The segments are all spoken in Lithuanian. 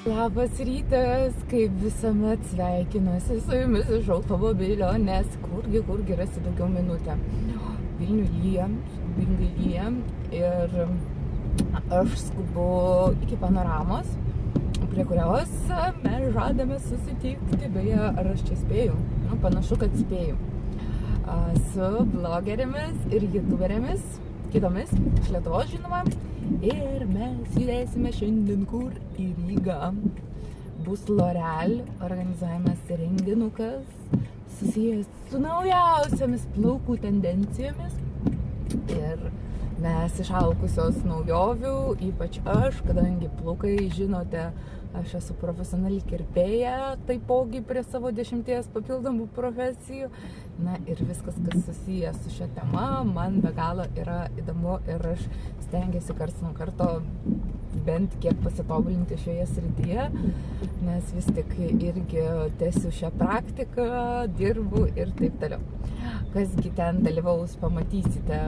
Labas rytas, kaip visuomet sveikinuosi su jumis iš automobilio, nes kurgi rasi daugiau minutę. Vilniuje lyja ir aš skubu iki panoramos, prie kurios mes žadame susitikti, beje, ar aš čia spėju? Panašu, kad spėju. Su blogerėmis ir youtuberėmis, kitomis iš Lietuvos žinoma. Ir mes judėsime šiandien kur į Rygą. Bus L'Oreal organizuojamas renginukas susijęs su naujausiamis plaukų tendencijomis. Ir mes išalkusios naujovių, ypač aš, kadangi plaukai, žinote, aš esu profesionali kirpėja, taipogi prie savo 10 papildomų profesijų. Na ir viskas, kas susijęs su šia tema, man be galo yra įdomu ir aš stengiuosi karts nuo karto bent kiek pasitobulinti šioje srityje, nes vis tik irgi tęsiu šią praktiką, dirbu ir taip toliau. Kasgi ten dalyvaus, pamatysite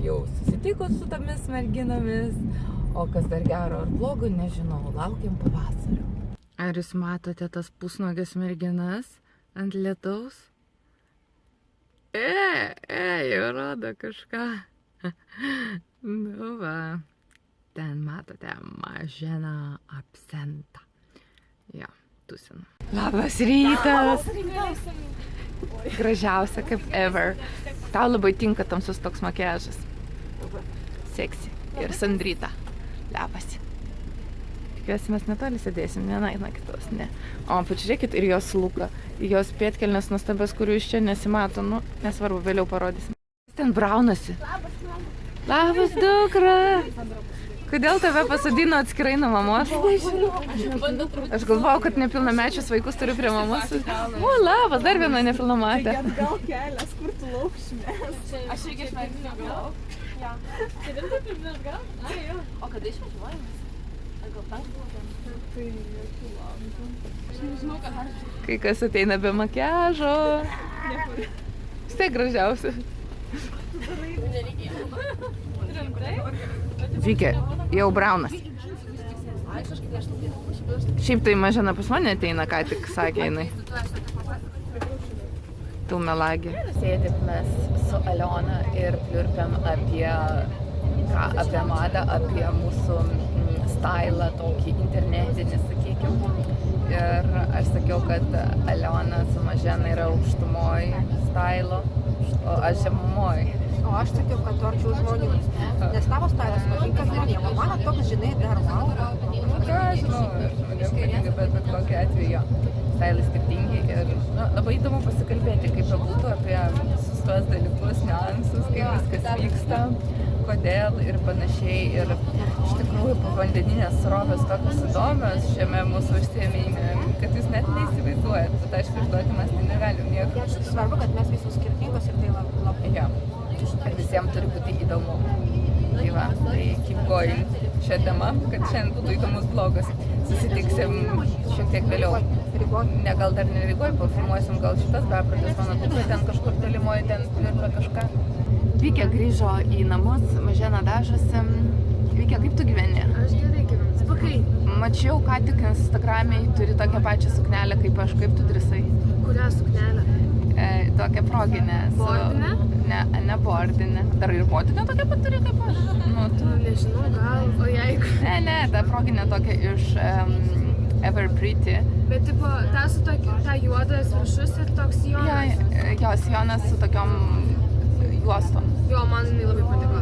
jau susitikus su tomis merginomis, o kas dar gero ar blogo, nežinau, laukiam pavasario. Ar jūs matote tas pusnuogės merginas ant lietaus? Jau rodo kažką. Nu va, ten matote Maženą Absentą. Jo, tusinu. Labas rytas! Gražiausia kaip ever. Tau labai tinka tamsus toks makiažas. Seksi. Ir Sandryta. Labas. Tikiuosi mes netoli sėdėsim, viena kitos, ne. O, pažiūrėkit ir jos luką. Jos pėtkelnes nuostabios, kurių iš čia nesimato, nu, nesvarbu, vėliau parodysim. Ten braunasi. Labas, dukra! Kodėl tave pasodino atskirai nuo mamos? Aš galvojau, kad nepilnamečius vaikus turiu prie mamos. O, labas, dar viena nepilnamatė. Gal kelias, kur tu laukšmės. Aš irgi išvaidinu gal. Ja. Kelinta pirminės gal? A, jau. O kada išvažiuojamas? Ar gal penktą? Tai jokių laukų. Aš nežinau, kad aš... Kai kas ateina be makiažo. Vis tiek gražiausia. Vykė, jau braunas. Šiaip tai Mažena pas mane ateina, ką tik sakė jinai. Tu melagė. Sėdim mes su Aliona ir pliurpiam apie madą, apie mūsų stylą, tokį internetinį, sakykime. Ir aš sakiau, kad Aliona su Mažena yra aukštumoj stylo, o aš žemumoj. O aš sakiau, kad arčiau žmonių. Nes tavo stylas patinka žmonėm. Man toks, žinai, dar wow. Nu ką, žinau, žmonėm patinka, bet kokiu atveju stylai skirtingi. Ir labai įdomu pasikalbėti, kaip būtų apie visus tuos dalykus, niuansus, kaip viskas vyksta, kodėl ir panašiai. Ir iš tikrųjų povandeninės srovės tokios įdomios šiame mūsų užsiėmime, kad jūs net neįsivaizduojat. Bet aišku, išduoti mes tai negalim nieko. Svarbu, kad mes visus skirtingos ir tai labai. Ja. Ir visiems turi būti įdomu. Tai va, tai keep going šią temą, kad šiandien būtų įdomus vlogas. Susitiksim šiek tiek vėliau. Ne, gal dar ne Rygoj, pafilmuosim gal šitas beprotis, mano dukra ten kažkur tolimoje, ten pliurpia kažką. Vykė grįžo į namus, Mažena dažosi. Vykė, kaip tu gyveni? Aš gerai gyvenu. Spakai. Mačiau, ką tik Instagram'e turi tokią pačią suknelę kaip aš, kaip tu drįsai? Kurią suknelę? Tokią proginę. Bordinę? Ne bordinę. Dar ir bordinę tokią pat turi kaip aš? Nu, tu... Nežinau, gal, o jeigu. Ne, ta proginė tokia iš Ever Pretty. Bet tipo, ta su ta juodas viršus ir toks sijonas. Jo, sijonas su tokiom juostom. Jo, man jinai labai patiko.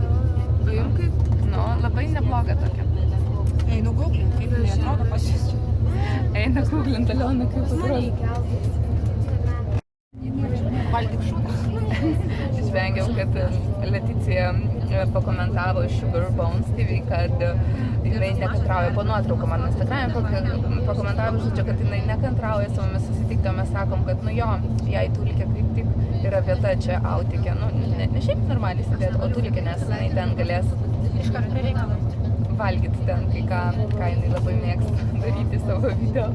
O jums kaip? Nu, labai nebloga tokia. Einu googlint, kaip jinai atrodo pasiščiu. Eina googlint, Aliona, kaip atrodo. Valgyk šūdas. Žvengiau, kad Leticija pakomentavo iš Sugar Bones TV, kad jinai nekantrauja po nuotrauką man Instagram'e, pakomentavo, žodžiu, kad jinai nekantrauja su mumis susitikti, o mes sakom, kad nu jo, jai Tulikė kaip tik yra vieta čia Autikė, nu ne šiaip normaliai sėdėti, o Tulikė, nes jinai ten galės Iškart prie reikalo. valgyti ten kai ką jinai labai mėgsta daryti savo video.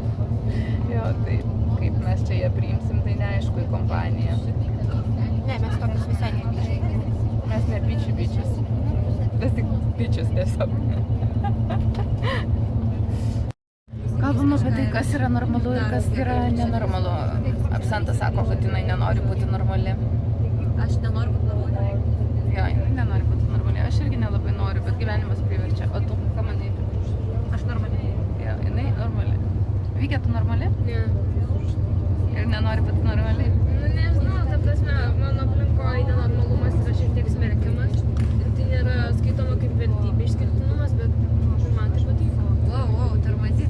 Jo, tai kaip mes čia ją priimsim, tai neaišku į kompaniją. Ne, mes tokius visai nebičiai. Mes ne bičius. Mes tik bičius tiesiog. Kalbam kas yra normalu ir kas yra nenormalu. Absenta sako, kad jinai nenori būti normali. Aš nenoriu būti normali. Jo, jinai nenori būti normali. Aš irgi nelabai noriu, bet gyvenimas priverčia. O tu, ką manai? Aš normali. Jo, jinai normali. Vykė, tu normali? Ne. Ir nenori būti normali? Nu, nežinau, ta prasme, mano aplinkoje nenormalumas yra šiek tiek smerkiamas. Ir tai nėra skaitoma kaip vertybė išskirtinumas, bet man tai patinka. Wow, tarmazy.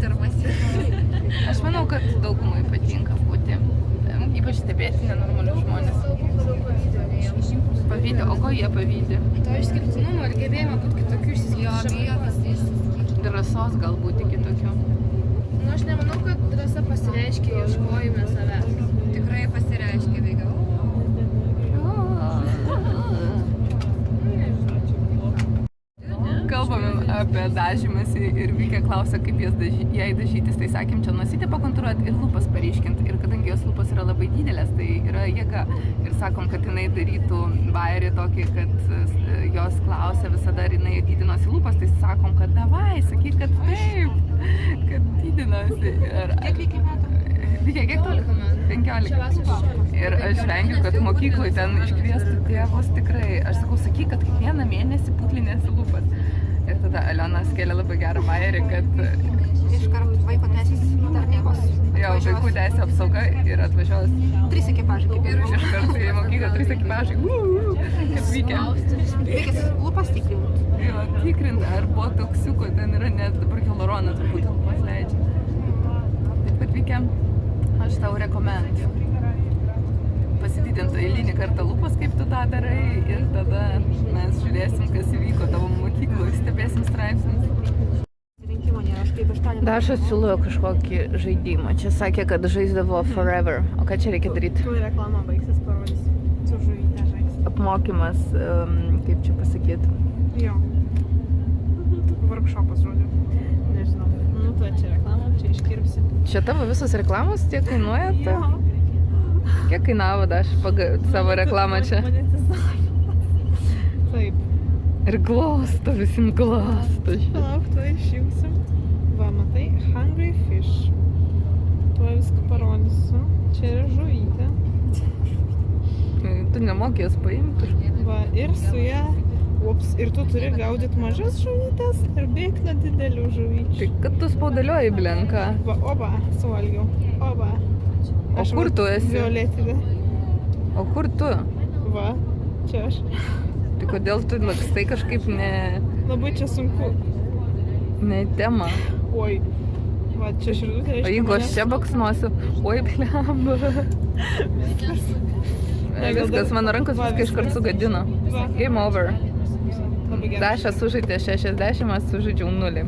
Aš manau, kad daugumai patinka būti. Ypač stebėti nenormalius žmonės. Pavydė, o ko jie pavydė? To išskirtinumo ir gebėjimo būti kitokių išsiskirti. Drąsos galbūt kitokių. Nu, aš nemanau, kad drąsa pasireiškia ieškojime savęs. Tikrai pasireiškia veikiau. Kalbame apie dažymąsi ir Vykė klausia, kaip jai dažytis, tai sakėm, čia nosyti pakontūruoti ir lūpas paryškinti. Ir kadangi jos lūpas yra labai didelės, tai yra jėga. Ir sakom, kad jinai darytų bairį tokį, kad jos klausia visada, ar jinai didinosi lūpas, tai sakom, kad davai, sakyk, kad taip, kad didinosi. Kiek reikia metų? Vykė, kiek toli? 15. Ir aš vengiu, kad mokyklai ten iškviestų tėvus tikrai. Aš sakau, sakyk, kad kiekvieną mėnesį putlinėsi lūpas. Ir tada Aliona skėlė labai gerą bajerį, kad Iškart vaiko teisės tarnybos. jo, vaikų teisė apsauga ir atvažiuos 3 ekipažai kaip ir. iškart į mokyklą 3 ekipažai. Kaip Vykė. Reikės lūpas tikrinti. Jo, tikrinti, ar botoksiuko ten yra, nes dabar hialuroną turbūt lūpas leidžia. Taip pat Vykė, aš tau rekomendu pasididinti eilinį kartą lūpas, kaip tu tą darai, ir tada mes žiūrėsim, kas įvyko tavo mokykloje, stebėsim straipsnius. Rinkimo nėra, aš kaip aštuonį. Daša siūlo kažkokį žaidimą. Čia sakė, kad žaisdavo Forever. O ką čia reikia daryti? Tuoj reklama baigsis, parodysiu. Su žuvyte žaisti. Apmokymas, kaip čia pasakyti. Jo. Workshopas, žodžiu. Nežinau. Nu, tuoj čia reklama, čia iškirpsi. Čia tavo visos reklamos tiek kainuoja? Kiek kainavo Daša savo reklamą čia? Taip. Ir glosto, visi glosto. Palauk, tuoj išjungsim. Va, matai, Hungry Fish. Tuoj viską parodysiu. Čia yra žuvytė. Tu nemokė jas paimti. Va, ir su ją. Ups, ir tu turi gaudyti mažas žuvytės ir bėgti nuo didelių žuvyčių. Tai kad tu spaudalioji, blenka. Va, oba, suvalgiau. Oba. O kur tu esi? Violetinė. O kur tu? Va, čia aš. Tai kodėl tu lakstai kažkaip Labai čia sunku. ne tema? Oi. Va, čia širdutė. O jeigu aš čia baksnuosiu, oi, blemba. Viskas, mano rankos viską iškart sugadino. Game over. Labai gerai. Daša sužaidė 60, aš sužaidžiau 0.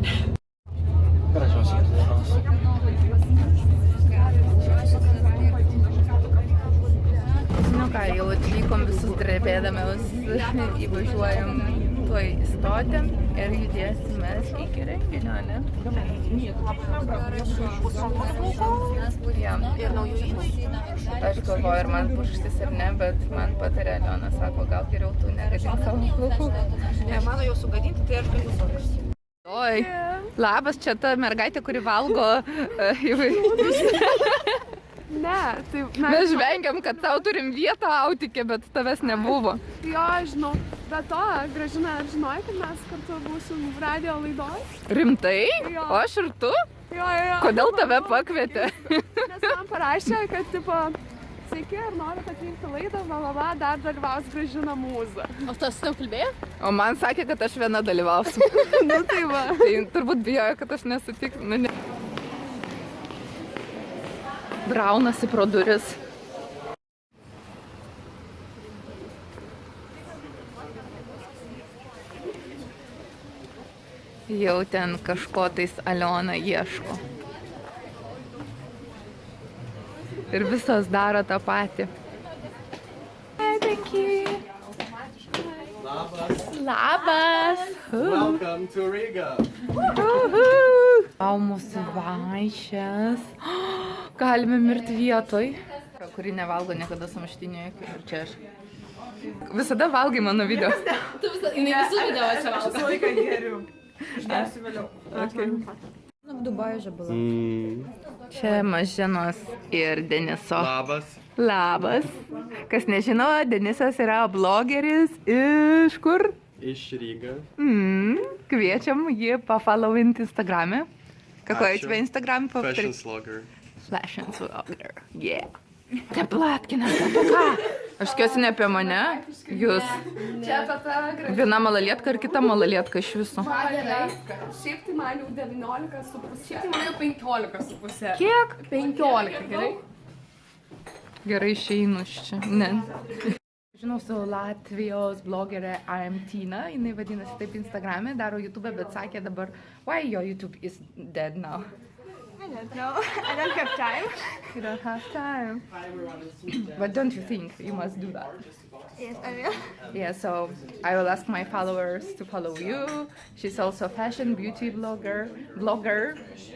Nu ką, jau atvykom visus drebėdamiaus, įvažiuojam tuoj į stotį ir judėsim mes iki renginio, ne? Ir naujų įnašų. Aš galvoju, ar man puštis ar ne, bet man patarė Aliona, sako, gal geriau tu negadink savo plaukų. Ne, mano jau sugadinti, tai aš galiu pavirsti. Oi, labas, čia ta mergaitė, kuri valgo įvairius. Ne, tai Mes žvengiam, kad tau turim vietą autike, bet tavęs nebuvo. Jo, žinau. Be to, Gražina, ar žinojai, kad mes kartu būsim radio laidoj? Rimtai? Jo. O aš ir tu? Jo. Kodėl tave pakvietė? Nes man parašė, kad, tipo, sveiki, ar norit atvykti laidą, dar dalyvaus Gražina Mūza. O tas tau kalbėjo? O man sakė, kad aš viena dalyvausiu. Nu, tai va. Tai turbūt bijojo, kad aš nesutiksiu. Nu, ne. Braunasi pro duris. Jau ten kažko tais Aliona ieško. Ir visos daro tą patį. Hi, thank you. Labas. Welcome to Riga. Au, mūsų vaišės. Galime mirti vietoj. Kuri nevalgo niekada sumuštinio ir čia aš. Visada valgai mano video. Tu visą, jinai visų video čia valgo. Visą laiką geriu. Išgersiu vėliau. Okay. В Дубае же было. Čia Mažinos ir Deniso. Labas. Labas. Kas nežino, Denisas yra blogeris iš kur? Iš Riga. Kviečiam jį pafollowinti Instagram'e. Какой у Ačiū. тебя Instagram? Fashion slogger. Fashion slogger. Yeah. Teplatkina, apie ką? Aš tikiuosi ne apie mane. Jūs. Čia apie tą gražią. Viena malalietka ir kita malalietka iš viso. Šiaip tai man jau 19,5. Šiaip tai man jau 15,5. Kiek? 15, gerai? Gerai išeinu iš čia. Ne. Žinau su Latvijos blogerė Armtina, jinai vadinasi taip Instagram'e, daro YouTube, bet sakė dabar, why your YouTube is dead now? I don't know. I don't have time. You don't have time. But don't you think you must do that? Yes, I will. Yeah, so I will ask my followers to follow you. She's also a fashion beauty blogger,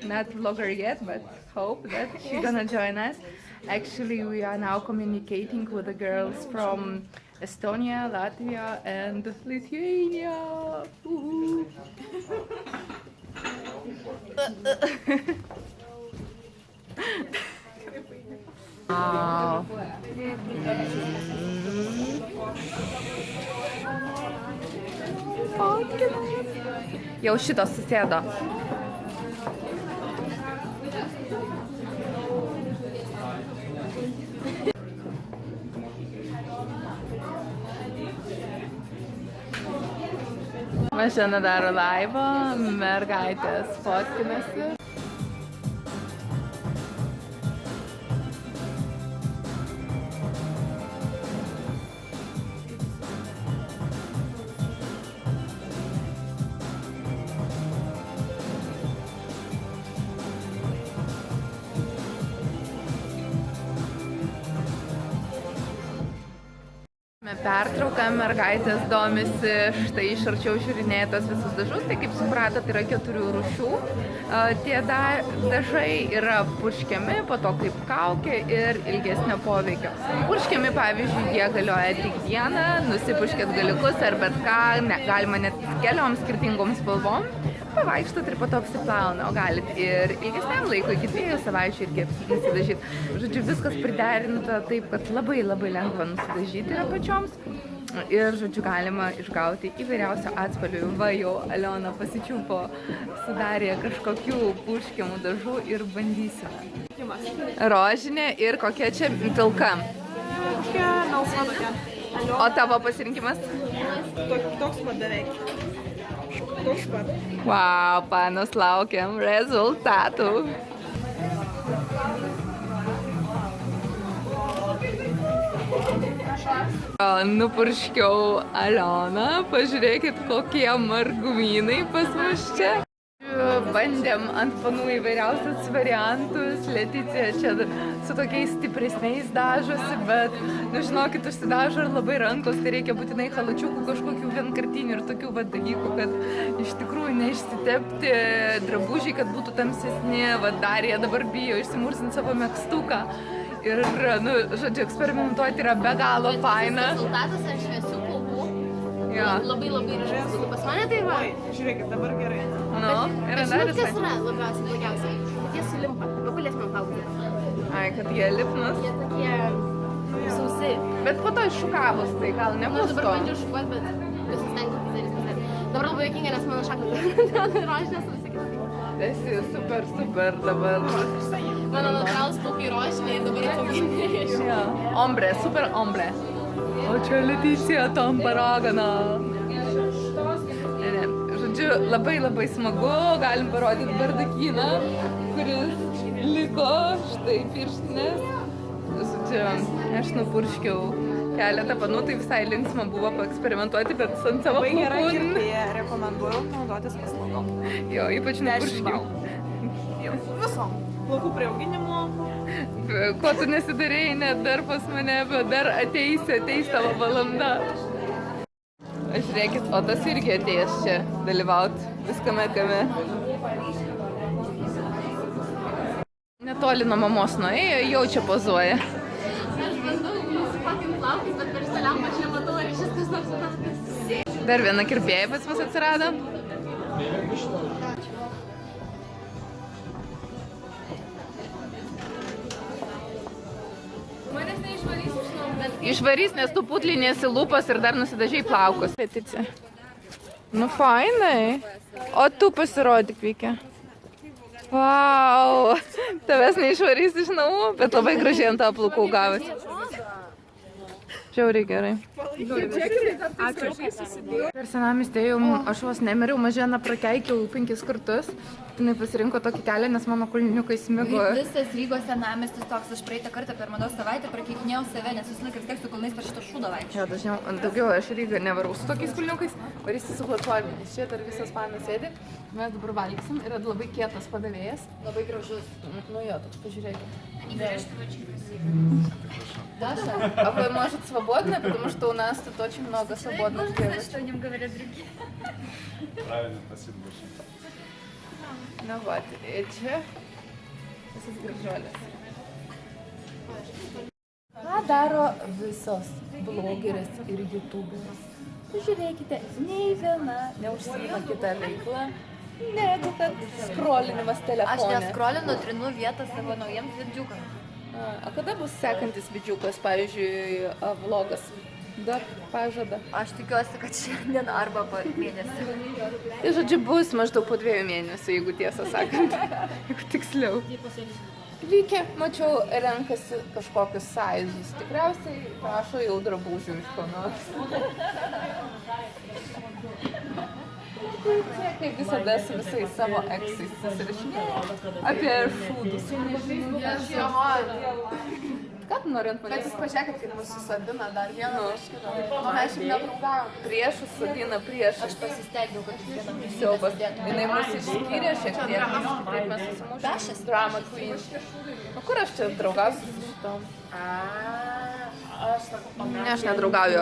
not vlogger yet, but hope that she's gonna join us. Actually, we are now communicating with the girls from Estonia, Latvia, and Lithuania. Woohoo. Wow. Jau šitos susėdo. Mašina daro laivą, mergaitės fotkinasi. Pertrauką mergaitės domisi, štai iš arčiau žiūrinėja tos visus dažus, tai kaip supratot, yra 4 rūšių. Tie dažai yra purškiami, po to kaip kaukė ir ilgesnio poveikio. Purškiami, pavyzdžiui, jie galioja tik dieną, nusipurškėt galiukus ar bet ką, galima net keliom skirtingom spalvom. Pavaikštot ir po to apsiplauna, o galit ir ilgesniam laikui, iki 2 savaičių irgi nusidažyti. Žodžiu, viskas priderinta taip, kad labai lengva nusidažyti yra pačioms. Ir, žodžiu, galima išgauti įvairiausio atspalvių. Va, jau Aliona pasičiupo, sudarė kažkokių purškiamų dažų ir bandysime. Rožinė ir kokia čia pilka. Tokia melsva tokia. O tavo pasirinkimas? Toks pat beveik. Toks pat. Wow, panos, laukiam rezultatų. Nupurškiau Alioną, pažiūrėkit, kokie margumynai pas mus čia. Bandėm ant panų įvairiausius variantus, Leticija čia su tokiais stipresniais dažosi, bet, nu žinokit, užsidažo ir labai rankos, tai reikia būtinai halačiukų kažkokių vienkartinių ir tokių dalykų, kad iš tikrųjų neišsitepti drabužiai, kad būtų tamsesni, dar jie dabar bijo išsimursinti savo megztuką. Ir, nu, žodžiu, eksperimentuoti yra be galo faina. Rezultatas ant šviesių plaukų. Jo. Labai ryškus. Pas mane tai va. Žiūrėkit, dabar gerai. Nu, yra dar Žinot, kas yra labiausiai blogiausiai? Kad jie sulimpa. Papalės man plaukai. Ai, kad jie lipnus. Jie tokie sausi. Bet po to iššukavus, tai gal Nu, aš nebus dabar to. bandžiau šukuoti, bet nusistengti pizarys. Dabar labai juokinga, nes mano šakas rožinės visi kitaip. Esi super dabar. Mano natūralūs plaukai rožiniai ir dabar atauginti. Ja. Ombre, super ombre. O čia Leticija tampa ragana. Ne. Žodžiu, labai smagu, galim parodyti bardakyną, kuris liko, štai pirštinės. Žodžiu, aš nupurškiau keletą panų, tai visai linksma buvo paeksperimentuoti, bet ant savo Labai gera plaukų. kirpėja, rekomenduoju naudotis paslaugom. Jo, ypač nupurškiau. Visom. Plaukų priauginimo. Ko tu nesidarėjai, net dar pas mane, bet dar ateis tavo valanda. Žiūrėkit, o tas irgi ateis čia dalyvauti viskame kame. Netoli nuo mamos nuėjo, jau čia pozuoja. Aš bandau nusipatinti plaukus, bet per šitą lempą aš nematau, ar šis kas nors sutartas. Dar viena kirpėja pas mus atsirado. Išvarys, nes tu putlinėsi lūpas ir dar nusidažiai plaukus. Peticija. Nu, fainai. O tu pasirodyk, Vykė. Vau. Tavęs neišvarys iš namų, bet labai gražiai ant tavo plaukų gavas. Žiauriai gerai. Per senamistį aš vos nemiriau, mažieną prakeikiau 5 kartus. Jinai pasirinko tokį kelią, nes mano kulniukai smigo. Visas Rygos senamiestis toks, aš praeitą kartą per mados savaitę prakeikinėjau save, nes vis laik vis tiek su kulnais per šitą šūdą vaikščiau. Jo, daugiau aš Rygą nevarau su tokiais kulniukais, varysi su platforminiais. Čia dar visas panas sėdi. Mes dabar valgyksim. Yra labai kietas padavėjas. Labai gražus. Nu jo, toks pažiūrėkit. Даша, А вы, может, свободны? Потому что у нас тут очень много свободных девочек. что о нем говорят другие. Правильно, спасибо большое. Nu, va, ir čia visas gražuolis. Ką daro visos blogerės ir youtuberės? Pažiūrėkite, nei viena neužsiima kitą veiklą, negu kad skrolinimas Aš telefone. neskrolinu, trinu vietą savo naujiems vidžiukams. A kada bus sekantis vidžiukas, pavyzdžiui, vlogas? Dar pažada. Aš tikiuosi, kad šiandien arba po mėnesį. Tai žodžiu bus maždaug po 2 mėnesių, jeigu tiesą sakant, jeigu tiksliau. Vykė, mačiau, renkasi kažkokius saizus. Tikriausiai prašo jau drabužių iš ko nors. Čia kaip visada su visais savo eksais susirašinėjau apie šūdus. Ką tu norint manęs? Bet jūs pažiūrėkit, kaip mus susodina dar vieną prieš kitą. O mes šiaip nedraugavom. Priešus sodina priešus. Aš pasistengiau, kad jūs vienam Siaubas. Jinai mus išskyrė šiek tiek, kaip mes susimušėm. Drama queen. O kur aš čia draugausiu su šitom? Ne, aš nedraugauju,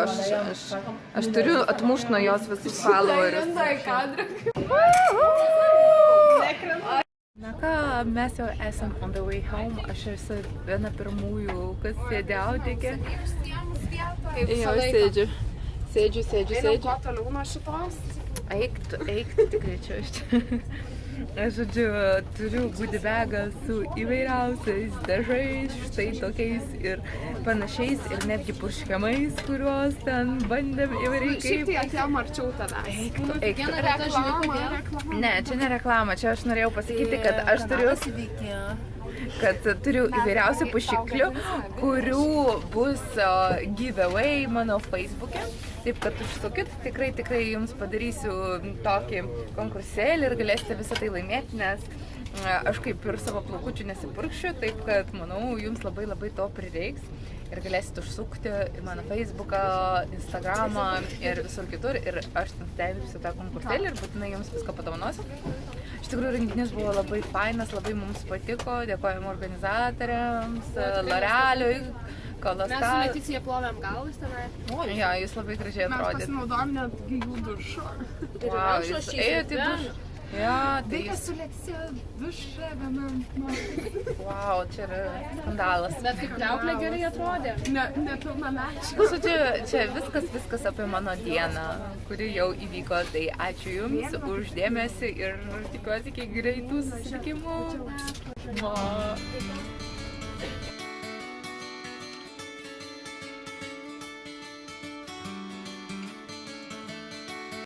aš turiu atmušti nuo jos visus followerius. Na ką, mes jau esam on the way home, aš esu viena pirmųjų, kas sėdė autike. Jau sėdžiu. Einam kuo toliau nuo šitos. Eik, tik greičiau iš čia. Aš, žodžiu, turiu goodie bagą su įvairiausiais dažais, štai tokiais ir panašiais, ir netgi purškiamais, kuriuos ten bandėm įvairiai Šiaip kaip. tai atėjom arčiau tavęs. Eik. Reklama. Ne, čia ne reklama, čia aš norėjau pasakyti, kad aš turiu įvairiausių pušiklių, kurių bus giveaway mano Facebook'e. Taip, kad užsukit, tikrai jums padarysiu tokį konkursėlį ir galėsite visą tai laimėti, nes aš kaip ir savo plaukučių nesipurkšiu, taip kad, manau, jums labai to prireiks. Ir galėsite užsukti į mano Facebooką, Instagramą ir visur kitur. Ir aš ten stebėsiu tą konkursėlį ir būtinai jums viską padovanosiu. Iš tikrųjų, renginys buvo labai fainas, labai mums patiko. Dėkojame organizatoriams, L'Orealiui, Mes su Leticija plovėm galvas tenai. Jo, jūs labai gražiai Mes atrodėt. pasinaudojom net jų dušo. Wow, jūs ėjote į dušą. Jo, tai Reikia su Leticija duše vienam. wow, čia yra skandalas. Bet kaip liauklė gerai atrodė. Nepilnamečiai. Žodžiu, čia viskas apie mano dieną, kuri jau įvyko. Tai ačiū Jums už dėmesį ir tikiuosi iki greitų susitikimų.